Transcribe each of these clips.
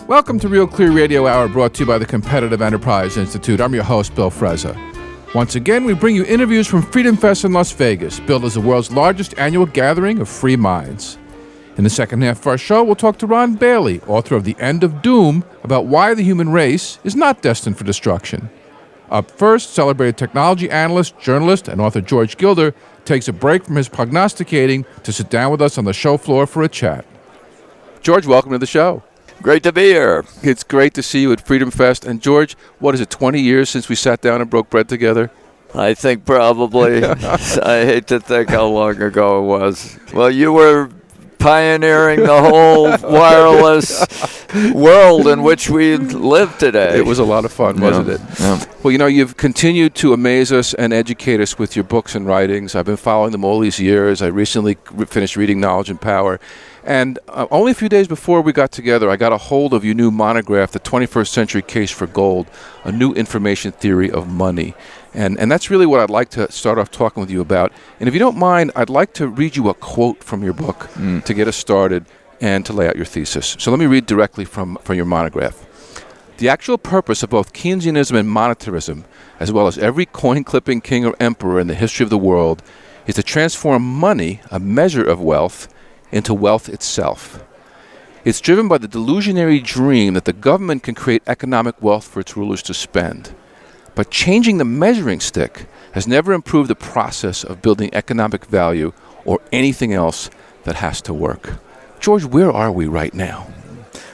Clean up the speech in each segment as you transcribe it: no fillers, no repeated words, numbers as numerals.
Welcome to Real Clear Radio Hour, brought to you by the Competitive Enterprise Institute. I'm your host, Bill Frezza. Once again, we bring you interviews from Freedom Fest in Las Vegas, billed as the world's largest annual gathering of free minds. In the second half of our show, we'll talk to Ron Bailey, author of The End of Doom, about why the human race is not destined for destruction. Up first, celebrated technology analyst, journalist, and author George Gilder takes a break from his prognosticating to sit down with us on the show floor for a chat. George, welcome to the show. Great to be here. It's great to see you at Freedom Fest. And George, what is it, 20 years since we sat down and broke bread together? I think probably. I hate to think how long ago it was. Well, you were pioneering the whole wireless world in which we live today. It was a lot of fun, wasn't it? Yeah. Well, you know, you've continued to amaze us and educate us with your books and writings. I've been following them all these years. I recently finished reading Knowledge and Power. And only a few days before we got together, I got a hold of your new monograph, The 21st Century Case for Gold, a new information theory of money. And that's really what I'd like to start off talking with you about. And if you don't mind, I'd like to read you a quote from your book to get us started and to lay out your thesis. So let me read directly from your monograph. The actual purpose of both Keynesianism and monetarism, as well as every coin-clipping king or emperor in the history of the world, is to transform money, a measure of wealth, into wealth itself. It's driven by the delusionary dream that the government can create economic wealth for its rulers to spend. But changing the measuring stick has never improved the process of building economic value or anything else that has to work. George, where are we right now?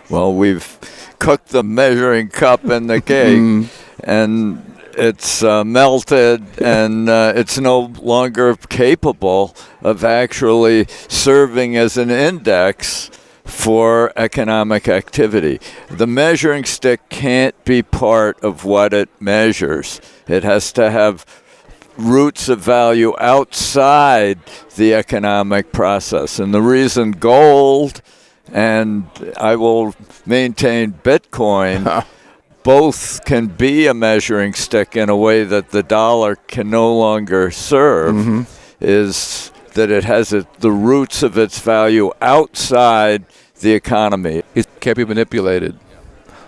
Well, we've cooked the measuring cup in the cake, and it's melted, and it's no longer capable of actually serving as an index for economic activity. The measuring stick can't be part of what it measures. It has to have roots of value outside the economic process. And the reason gold, and I will maintain Bitcoin, both can be a measuring stick in a way that the dollar can no longer serve, is that it has the roots of its value outside the economy. It can't be manipulated.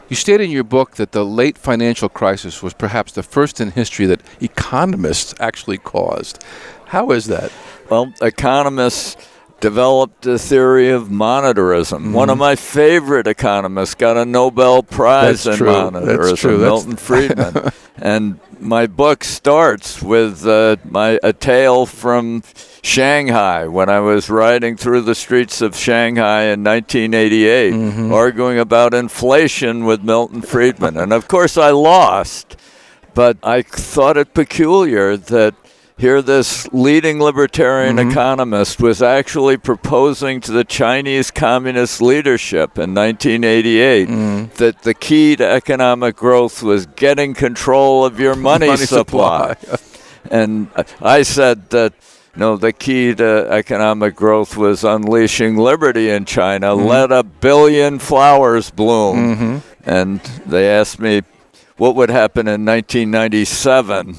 You state in your book that the late financial crisis was perhaps the first in history that economists actually caused. How is that? Well, economists developed a theory of monetarism. One of my favorite economists got a Nobel Prize in monetarism, Milton Friedman. And my book starts with a tale from Shanghai, when I was riding through the streets of Shanghai in 1988, arguing about inflation with Milton Friedman. And of course I lost, but I thought it peculiar that here this leading libertarian economist was actually proposing to the Chinese communist leadership in 1988 that the key to economic growth was getting control of your money supply. And I said that the key to economic growth was unleashing liberty in China. Let 1 billion flowers bloom. And they asked me what would happen in 1997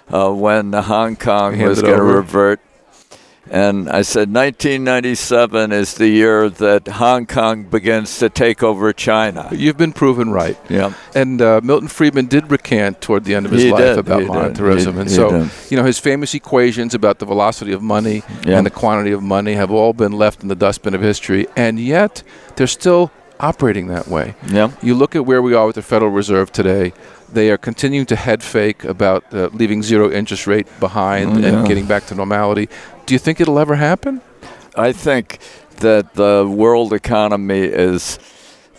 when Hong Kong was going to revert. And I said 1997 is the year that Hong Kong begins to take over China. You've been proven right. Yeah. And Milton Friedman did recant toward the end of his life about monetarism. And so, his famous equations about the velocity of money and the quantity of money have all been left in the dustbin of history. And yet, they're still operating that way. Yeah. You look at where we are with the Federal Reserve today. They are continuing to head fake about leaving zero interest rate behind and getting back to normality. Do you think it'll ever happen? I think that the world economy is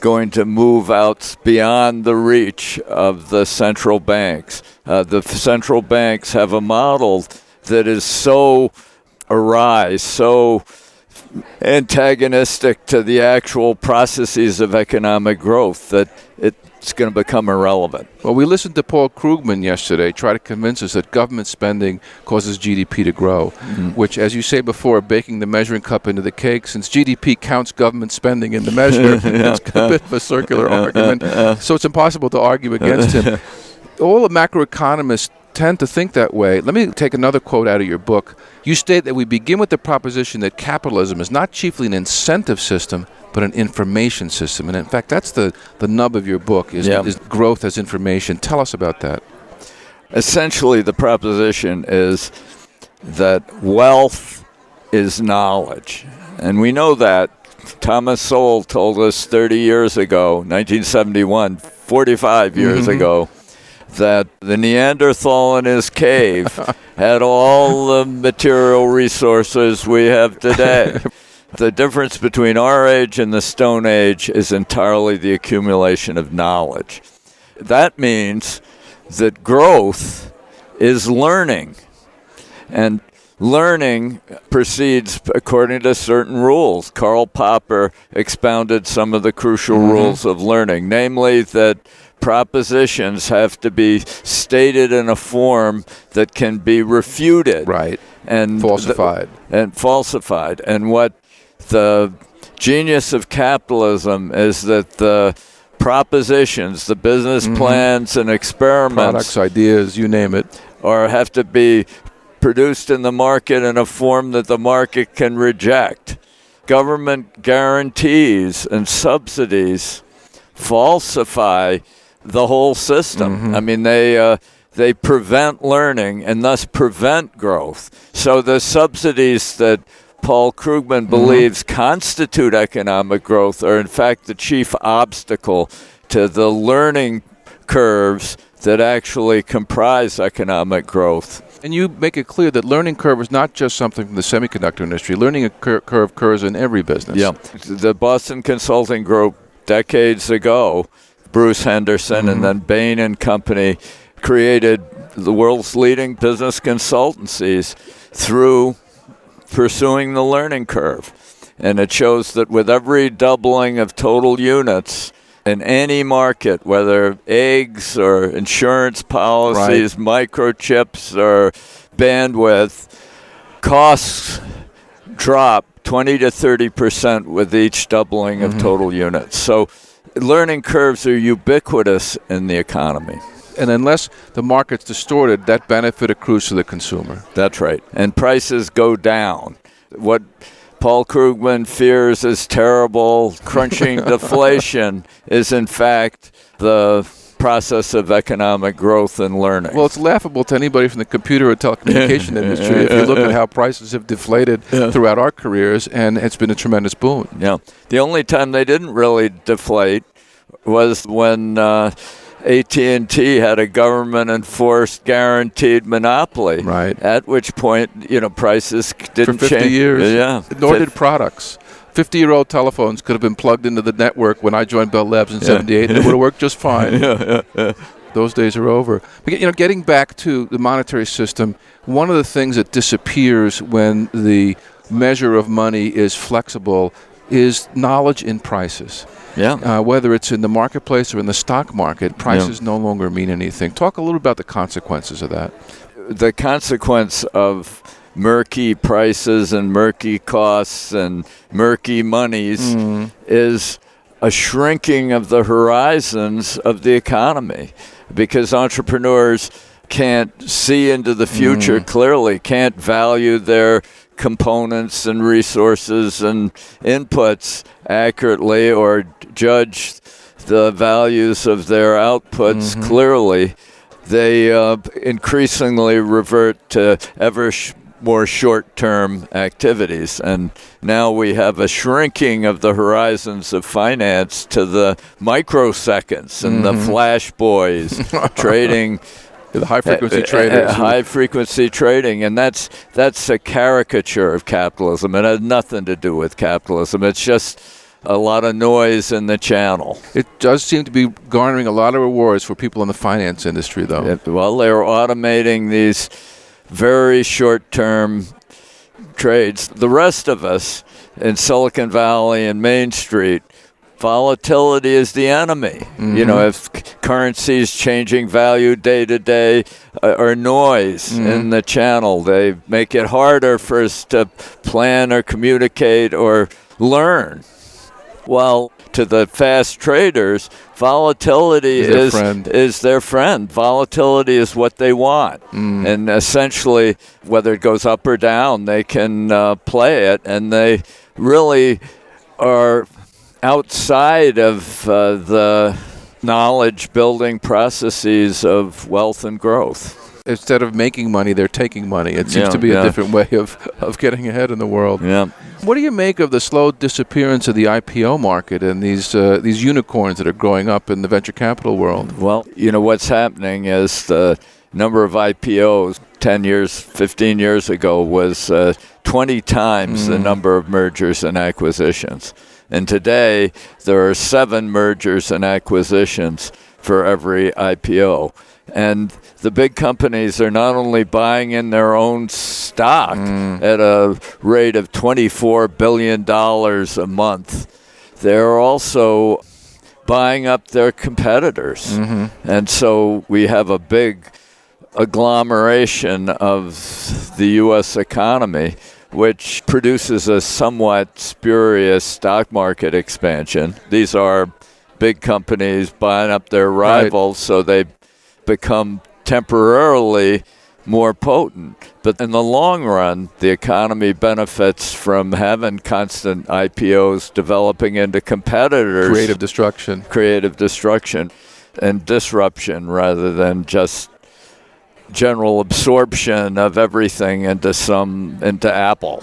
going to move out beyond the reach of the central banks. The central banks have a model that is so awry, so antagonistic to the actual processes of economic growth that it's going to become irrelevant. Well, we listened to Paul Krugman yesterday try to convince us that government spending causes GDP to grow, which, as you say before, baking the measuring cup into the cake, since GDP counts government spending in the measure, it's a bit of a circular argument. So it's impossible to argue against him. All the macroeconomists tend to think that way. Let me take another quote out of your book. You state that we begin with the proposition that capitalism is not chiefly an incentive system, but an information system. And in fact, that's the nub of your book, is growth as information. Tell us about that. Essentially, the proposition is that wealth is knowledge. And we know that. Thomas Sowell told us 30 years ago, 1971, 45 years ago, that the Neanderthal in his cave had all the material resources we have today. The difference between our age and the Stone Age is entirely the accumulation of knowledge. That means that growth is learning. And learning proceeds according to certain rules. Karl Popper expounded some of the crucial rules of learning, namely that propositions have to be stated in a form that can be refuted. Right. And falsified. Falsified. And what the genius of capitalism is that the propositions, the business plans and experiments, products, ideas, you name it, or have to be produced in the market in a form that the market can reject. Government guarantees and subsidies falsify the whole system. I mean, they prevent learning and thus prevent growth. So the subsidies that Paul Krugman believes constitute economic growth are in fact the chief obstacle to the learning curves that actually comprise economic growth. And you make it clear that learning curve is not just something from the semiconductor industry. Learning curve occurs in every business. Yeah. The Boston Consulting Group decades ago, Bruce Henderson and then Bain and Company created the world's leading business consultancies through pursuing the learning curve. And it shows that with every doubling of total units in any market, whether eggs or insurance policies, microchips or bandwidth, costs drop 20 to 30% with each doubling of total units. So learning curves are ubiquitous in the economy. And unless the market's distorted, that benefit accrues to the consumer. That's right. And prices go down. What Paul Krugman fears is terrible crunching deflation is in fact the process of economic growth and learning. Well, it's laughable to anybody from the computer or telecommunication industry if you look at how prices have deflated throughout our careers, and it's been a tremendous boon. Yeah. The only time they didn't really deflate was when AT&T had a government-enforced guaranteed monopoly. Right. At which point, prices didn't change. For 50 years. Yeah. Nor did products. 50-year-old telephones could have been plugged into the network when I joined Bell Labs in 78, and it would have worked just fine. Those days are over. But, getting back to the monetary system, one of the things that disappears when the measure of money is flexible is knowledge in prices. Yeah. Whether it's in the marketplace or in the stock market, prices no longer mean anything. Talk a little about the consequences of that. The consequence of murky prices and murky costs and murky monies is a shrinking of the horizons of the economy, because entrepreneurs can't see into the future clearly, can't value their components and resources and inputs accurately or judge the values of their outputs clearly. They increasingly revert to ever more short-term activities. And now we have a shrinking of the horizons of finance to the microseconds and the flash boys trading. The high-frequency traders. High-frequency trading, and that's a caricature of capitalism. It has nothing to do with capitalism. It's just a lot of noise in the channel. It does seem to be garnering a lot of rewards for people in the finance industry, though. Well, they're automating these very short-term trades. The rest of us in Silicon Valley and Main Street, volatility is the enemy. If currencies changing value day to day or noise in the channel, they make it harder for us to plan or communicate or learn. Well, to the fast traders, volatility is their friend. Volatility is what they want. And essentially, whether it goes up or down, they can play it, and they really are outside of the knowledge-building processes of wealth and growth. Instead of making money, they're taking money. It seems to be a different way of getting ahead in the world. Yeah. What do you make of the slow disappearance of the IPO market and these unicorns that are growing up in the venture capital world? Well, what's happening is the number of IPOs 10 years, 15 years ago was 20 times the number of mergers and acquisitions. And today, there are 7 mergers and acquisitions for every IPO. And the big companies are not only buying in their own stock at a rate of $24 billion a month, they're also buying up their competitors. And so we have a big agglomeration of the U.S. economy, which produces a somewhat spurious stock market expansion. These are big companies buying up their rivals, so they become temporarily more potent. But in the long run, the economy benefits from having constant IPOs developing into competitors. Creative destruction and disruption rather than just general absorption of everything into Apple.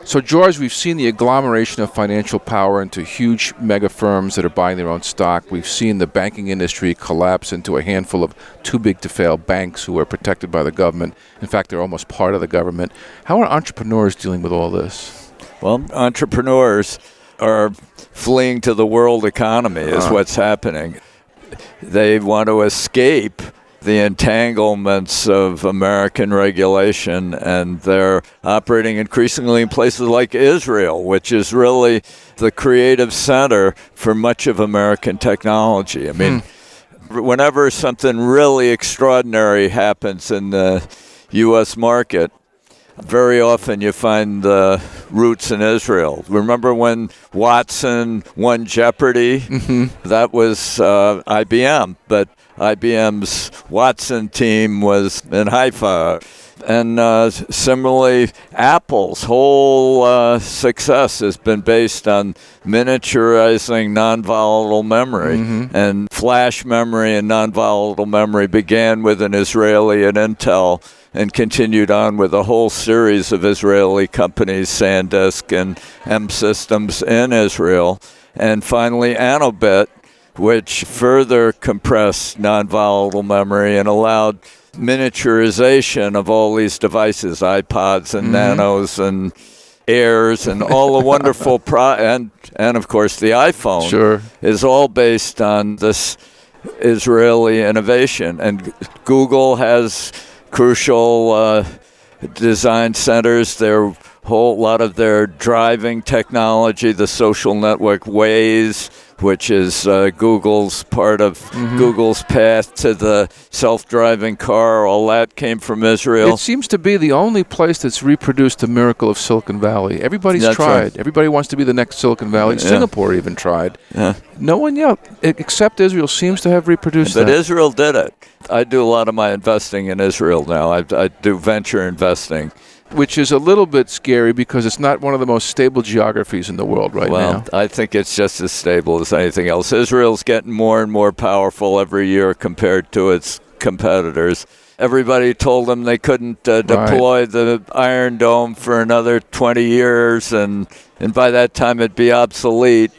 So, George, we've seen the agglomeration of financial power into huge mega firms that are buying their own stock. We've seen the banking industry collapse into a handful of too-big-to-fail banks who are protected by the government. In fact, they're almost part of the government. How are entrepreneurs dealing with all this? Well, entrepreneurs are fleeing to the world economy is what's happening. They want to escape the entanglements of American regulation, and they're operating increasingly in places like Israel, which is really the creative center for much of American technology. I mean, whenever something really extraordinary happens in the U.S. market, very often you find the roots in Israel. Remember when Watson won Jeopardy? That was IBM, but IBM's Watson team was in Haifa. And similarly, Apple's whole success has been based on miniaturizing non-volatile memory. And flash memory and non-volatile memory began with an Israeli at Intel and continued on with a whole series of Israeli companies, SanDisk and M-Systems in Israel. And finally, Anobit, which further compressed non-volatile memory and allowed miniaturization of all these devices, iPods and Nanos and Airs and all the wonderful and of course the iPhone is all based on this Israeli innovation. And Google has crucial design centers. Their whole lot of their driving technology, the social network Waze, which is Google's part of Google's path to the self-driving car. All that came from Israel. It seems to be the only place that's reproduced the miracle of Silicon Valley. Everybody's tried. Right. Everybody wants to be the next Silicon Valley. Singapore even tried. No one yet, except Israel, seems to have reproduced that. But Israel did it. I do a lot of my investing in Israel now. I do venture investing. Which is a little bit scary because it's not one of the most stable geographies in the world now. Well, I think it's just as stable as anything else. Israel's getting more and more powerful every year compared to its competitors. Everybody told them they couldn't deploy the Iron Dome for another 20 years, and by that time it'd be obsolete.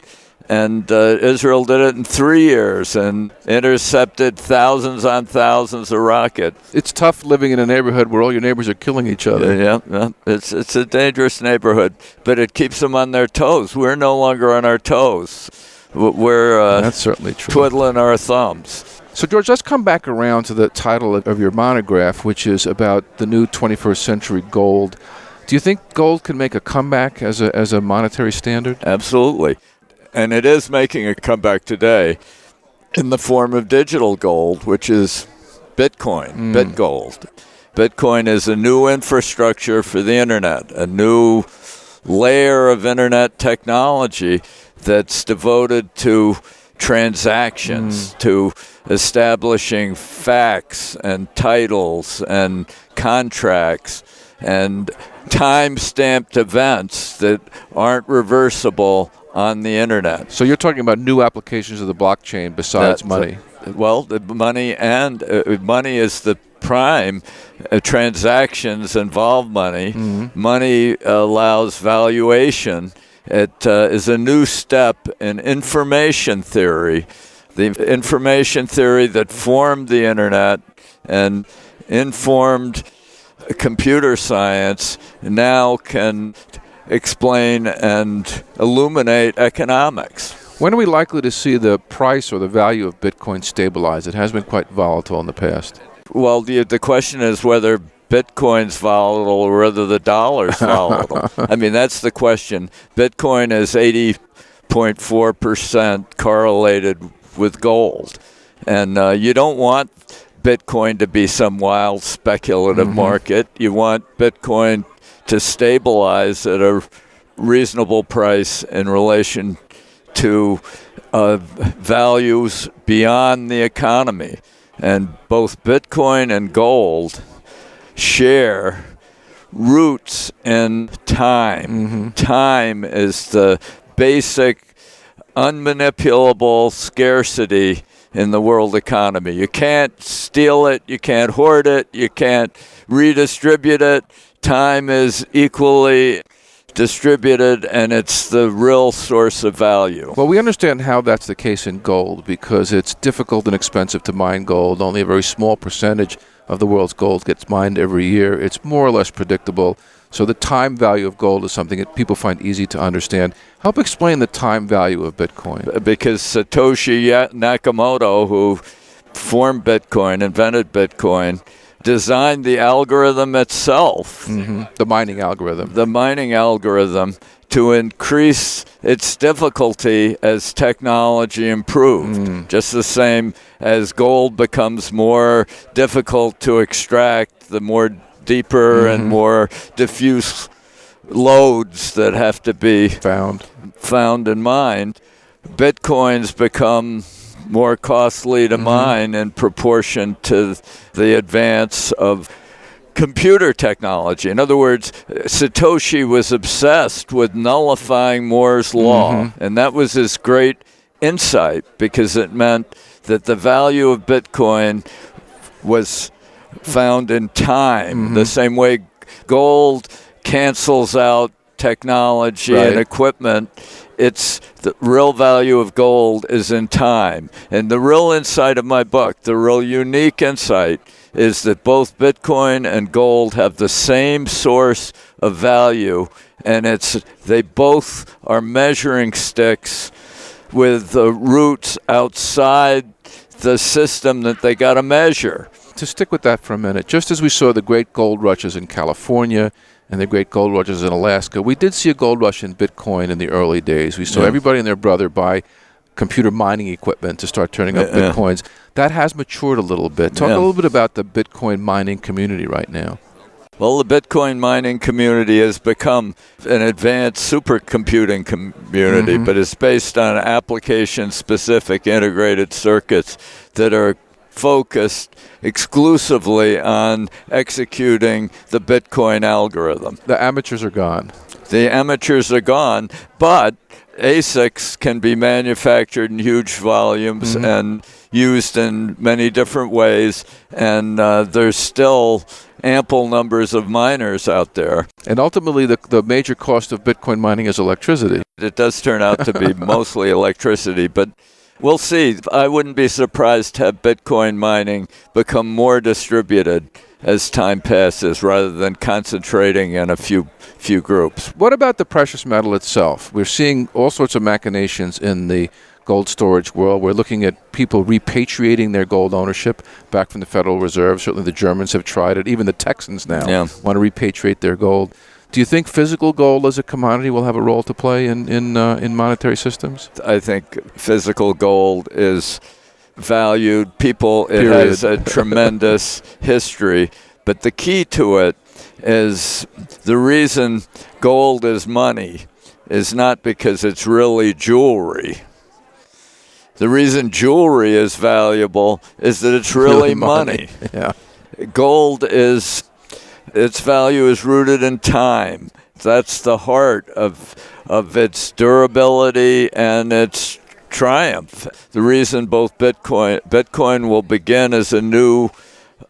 And Israel did it in 3 years and intercepted thousands on thousands of rockets. It's tough living in a neighborhood where all your neighbors are killing each other. Yeah. It's a dangerous neighborhood, but it keeps them on their toes. We're no longer on our toes. We're that's certainly true. Twiddling our thumbs. So, George, let's come back around to the title of your monograph, which is about the new 21st century gold. Do you think gold can make a comeback as a monetary standard? Absolutely. And it is making a comeback today in the form of digital gold, which is Bitcoin, BitGold. Bitcoin is a new infrastructure for the internet, a new layer of internet technology that's devoted to transactions, to establishing facts and titles and contracts. and time-stamped events that aren't reversible on the internet. So you're talking about new applications of the blockchain besides money. The money and money is the prime. Transactions involve money. Mm-hmm. Money allows valuation. It is a new step in information theory. The information theory that formed the internet and informed computer science now can explain and illuminate economics. When are we likely to see the price or the value of Bitcoin stabilize? It has been quite volatile in the past. Well, the question is whether Bitcoin's volatile or whether the dollar's volatile. I mean, that's the question. Bitcoin is 80.4% correlated with gold. And you don't want Bitcoin to be some wild speculative market. You want Bitcoin to stabilize at a reasonable price in relation to values beyond the economy. And both Bitcoin and gold share roots in time. Mm-hmm. Time is the basic, unmanipulable scarcity in the world economy. You can't steal it, you can't hoard it, you can't redistribute it. Time is equally distributed, and it's the real source of value. Well, we understand how that's the case in gold because it's difficult and expensive to mine gold. Only a very small percentage of the world's gold gets mined every year. It's more or less predictable. So the time value of gold is something that people find easy to understand. Help explain the time value of Bitcoin. Because Satoshi Nakamoto, who formed Bitcoin, invented Bitcoin, designed the algorithm itself. Mm-hmm. The mining algorithm to increase its difficulty as technology improved. Just the same as gold becomes more difficult to extract, the more deeper and more diffuse loads that have to be found and mined. Bitcoins become more costly to mine in proportion to the advance of computer technology. In other words, Satoshi was obsessed with nullifying Moore's law, and that was his great insight because it meant that the value of Bitcoin was found in time, the same way gold cancels out technology and equipment. It's the real value of gold is in time. And the real insight of my book, the real unique insight, is that both Bitcoin and gold have the same source of value, and they both are measuring sticks with the roots outside the system that they got to measure. To stick with that for a minute, just as we saw the great gold rushes in California and the great gold rushes in Alaska, we did see a gold rush in Bitcoin in the early days. We saw everybody and their brother buy computer mining equipment to start turning up Bitcoins. That has matured a little bit. Talk a little bit about the Bitcoin mining community right now. Well, the Bitcoin mining community has become an advanced supercomputing community, but it's based on application-specific integrated circuits that are focused exclusively on executing the Bitcoin algorithm. The amateurs are gone. The amateurs are gone, but ASICs can be manufactured in huge volumes and used in many different ways, and there's still ample numbers of miners out there. And ultimately, the major cost of Bitcoin mining is electricity. It does turn out to be mostly electricity, but we'll see. I wouldn't be surprised to have Bitcoin mining become more distributed as time passes rather than concentrating in a few groups. What about the precious metal itself? We're seeing all sorts of machinations in the gold storage world. We're looking at people repatriating their gold ownership back from the Federal Reserve. Certainly the Germans have tried it. Even the Texans now want to repatriate their gold. Do you think physical gold as a commodity will have a role to play in monetary systems? I think physical gold is valued. It has a tremendous history. But the key to it is the reason gold is money is not because it's really jewelry. The reason jewelry is valuable is that it's really money. Yeah. Gold is its value is rooted in time. That's the heart of its durability and its triumph. The reason both Bitcoin will begin as a new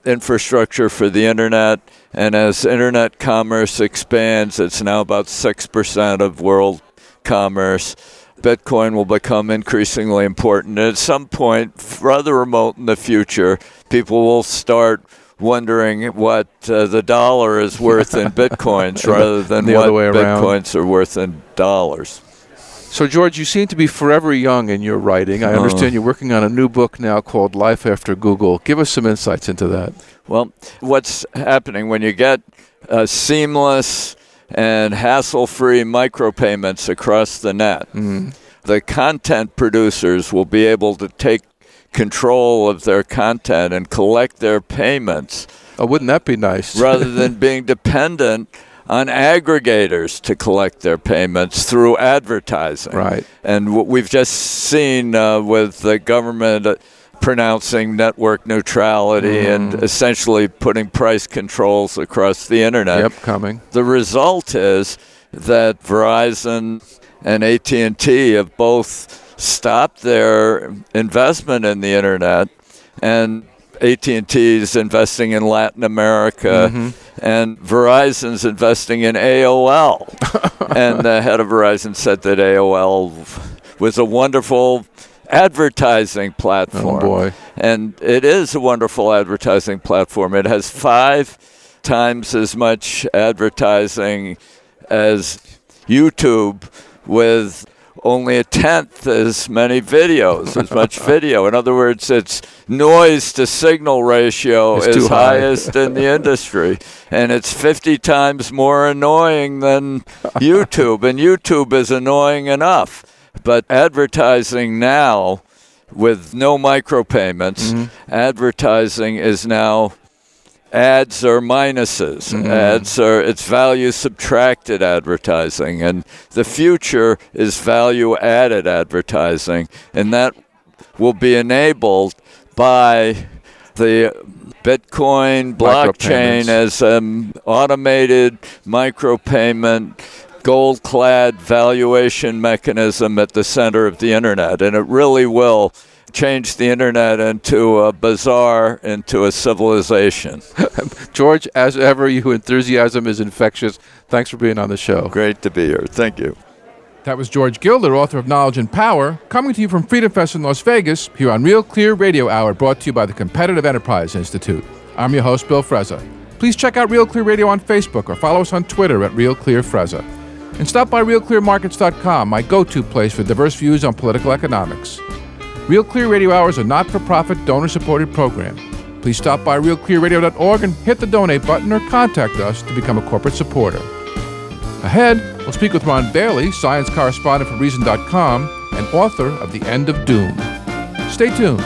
infrastructure for the internet, and as internet commerce expands, it's now about 6% of world commerce. Bitcoin will become increasingly important. And at some point, rather remote in the future, people will start wondering what the dollar is worth in bitcoins rather than what bitcoins are worth in dollars. So, George, you seem to be forever young in your writing. I understand you're working on a new book now called Life After Google. Give us some insights into that. Well, what's happening when you get seamless and hassle-free micropayments across the net, the content producers will be able to take control of their content and collect their payments. Oh, wouldn't that be nice? Rather than being dependent on aggregators to collect their payments through advertising. Right. And what we've just seen with the government pronouncing network neutrality and essentially putting price controls across the internet. Yep, coming. The result is that Verizon and AT&T have both stopped their investment in the internet, and AT&T is investing in Latin America, and Verizon's investing in AOL. And the head of Verizon said that AOL was a wonderful advertising platform. Oh, boy. And it is a wonderful advertising platform. It has 5 times as much advertising as YouTube, with only a tenth as many videos, as much video. In other words, its noise to signal ratio is highest in the industry. And it's 50 times more annoying than YouTube. And YouTube is annoying enough. But advertising now, with no micropayments, advertising is now ads are minuses. Ads are, it's value subtracted advertising. And the future is value added advertising. And that will be enabled by the Bitcoin blockchain as an automated micropayment, gold-clad valuation mechanism at the center of the internet. And it really will change the internet into a bazaar, into a civilization. George, as ever, your enthusiasm is infectious. Thanks for being on the show. Great to be here. Thank you. That was George Gilder, author of Knowledge and Power, coming to you from Freedom Fest in Las Vegas, here on Real Clear Radio Hour, brought to you by the Competitive Enterprise Institute. I'm your host, Bill Frezza. Please check out Real Clear Radio on Facebook or follow us on Twitter at Real Clear Frezza. And stop by RealClearMarkets.com, my go-to place for diverse views on political economics. Real Clear Radio Hour is a not-for-profit, donor-supported program. Please stop by RealClearRadio.org and hit the donate button or contact us to become a corporate supporter. Ahead, we'll speak with Ron Bailey, science correspondent for Reason.com and author of The End of Doom. Stay tuned.